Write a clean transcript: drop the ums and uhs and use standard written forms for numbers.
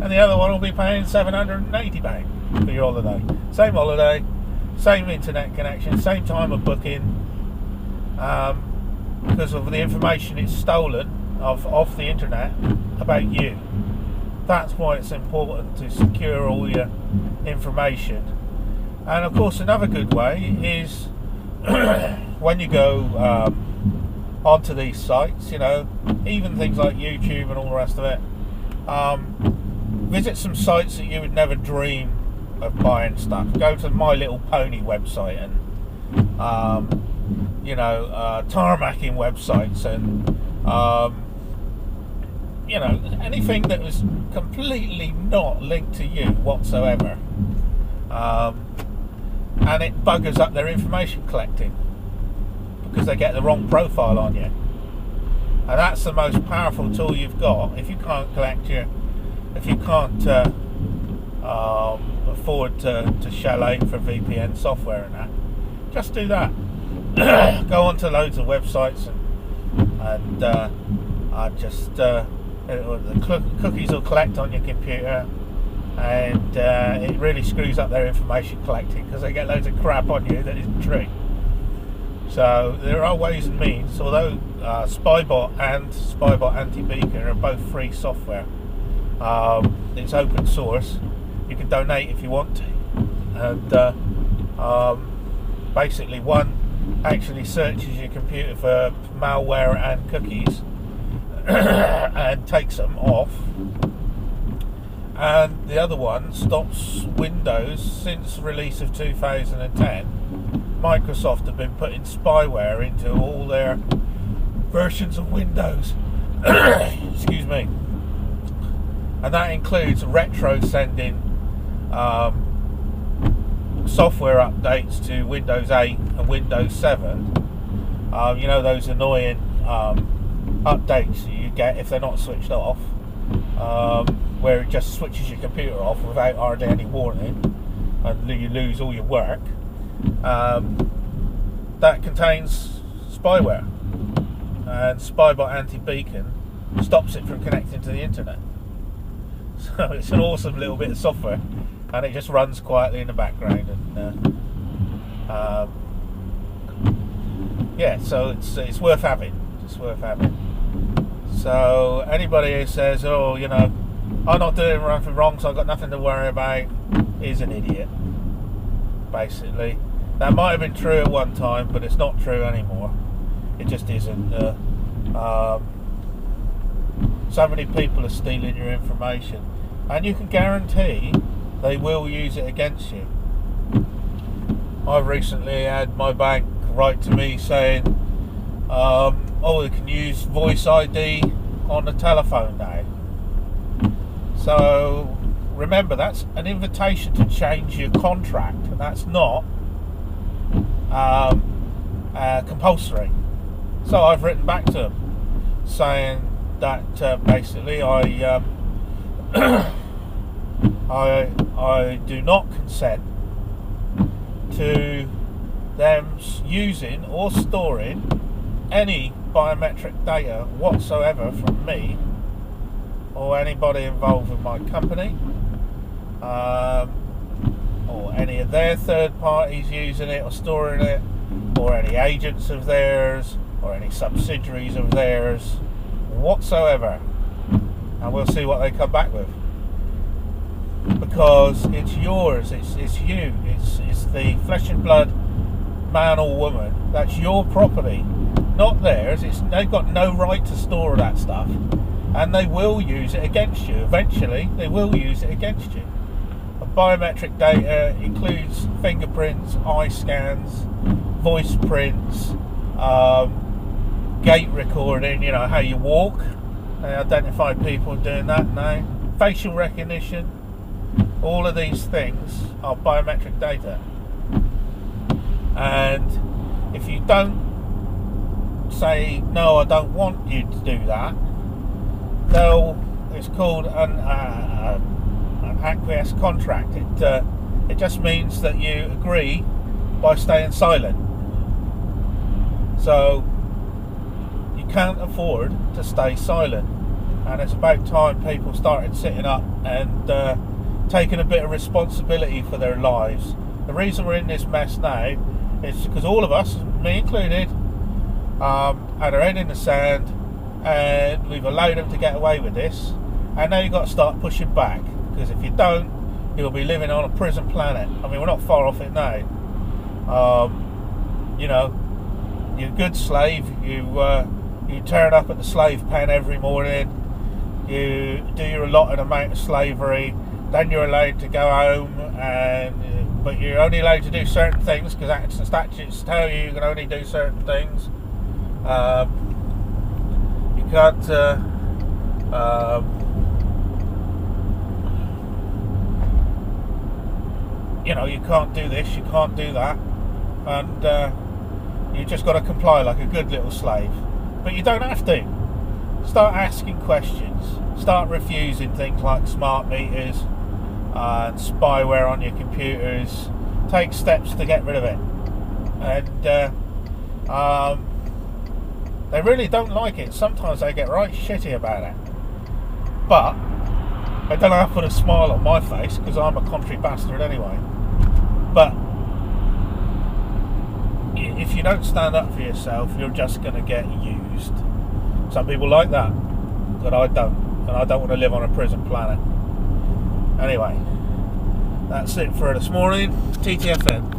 and the other one will be paying £780 for your holiday, same internet connection, same time of booking, because of the information it's stolen off the internet about you. That's why it's important to secure all your information. And of course, another good way is when you go onto these sites, even things like YouTube and all the rest of it, visit some sites that you would never dream of buying stuff. Go to My Little Pony website and tarmacking websites and anything that was completely not linked to you whatsoever, and it buggers up their information collecting because they get the wrong profile on you. And that's the most powerful tool you've got. If you can't afford to shell out for VPN software and that, just do that. Go onto loads of websites and the cookies will collect on your computer, and it really screws up their information collecting because they get loads of crap on you that isn't true. So there are ways and means, although Spybot and Spybot Anti-Beacon are both free software. It's open source. You can donate if you want to, and basically one actually searches your computer for malware and cookies and takes them off, and the other one stops Windows. Since release of 2010, Microsoft have been putting spyware into all their versions of Windows. Excuse me. And that includes retro sending software updates to Windows 8 and Windows 7. Those annoying updates that you get if they're not switched off, where it just switches your computer off without hardly any warning and you lose all your work. That contains spyware, and Spybot Anti-Beacon stops it from connecting to the internet. So it's an awesome little bit of software, and it just runs quietly in the background, and so it's worth having. It's worth having. So anybody who says, I'm not doing anything wrong, so I've got nothing to worry about, is an idiot. Basically, that might have been true at one time, but it's not true anymore. It just isn't. So many people are stealing your information, and you can guarantee they will use it against you. I've recently had my bank write to me saying, they can use voice ID on the telephone now. So remember, that's an invitation to change your contract, and that's not compulsory. So I've written back to them saying that basically I do not consent to them using or storing any biometric data whatsoever from me or anybody involved with my company, or any of their third parties using it or storing it, or any agents of theirs or any subsidiaries of theirs whatsoever. And we'll see what they come back with, because it's yours, it's you, it's the flesh and blood man or woman. That's your property, not theirs. They've got no right to store that stuff, and they will use it against you. Eventually they will use it against you. Biometric data includes fingerprints, eye scans, voice prints, gait recording, how you walk. They identify people doing that now. Facial recognition. All of these things are biometric data. And if you don't say, no, I don't want you to do that, it's called an acquiesce contract. It just means that you agree by staying silent. So you can't afford to stay silent, and it's about time people started sitting up and taking a bit of responsibility for their lives. The reason we're in this mess now is because all of us, me included, had our head in the sand, and we've allowed them to get away with this, and now you've got to start pushing back, because if you don't, you'll be living on a prison planet. I mean, we're not far off it now. You know, you're a good slave, you turn up at the slave pen every morning, you do your allotted amount of slavery, then you're allowed to go home, but you're only allowed to do certain things because acts and statutes tell you can only do certain things. You can't you know, you can't do this, you can't do that, and you just got to comply like a good little slave. But you don't have to. Start asking questions. Start refusing things like smart meters and spyware on your computers. Take steps to get rid of it. And they really don't like it. Sometimes they get right shitty about it. But they don't have to put a smile on my face because I'm a country bastard anyway. But if you don't stand up for yourself, you're just going to get used. Some people like that, but I don't. And I don't want to live on a prison planet. Anyway, that's it for this morning. TTFN.